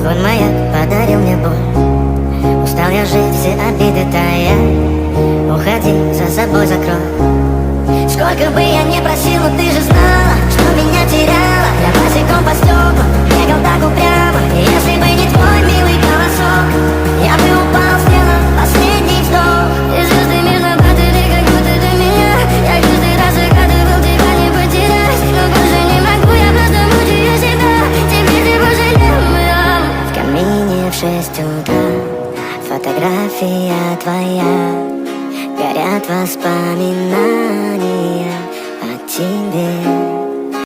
Твой маяк подарил мне боль. Устал я жить, все обиды тая. Уходи, за собой закрой. Сколько бы я ни просил, но ты же знала, что меня теряла. Я босиком по стеклам бегал так упрямо. И если бы не твой милый голосок, я бы упал, сделал последний вздох. И звезды мирно падали, как будто до меня. Я каждый раз загадывал тебя не потерять, но больше не могу, я просто мучаю себя. Теперь ты пожалел меня. В камине в 6 утра фотография твоя. Горят воспоминания о тебе.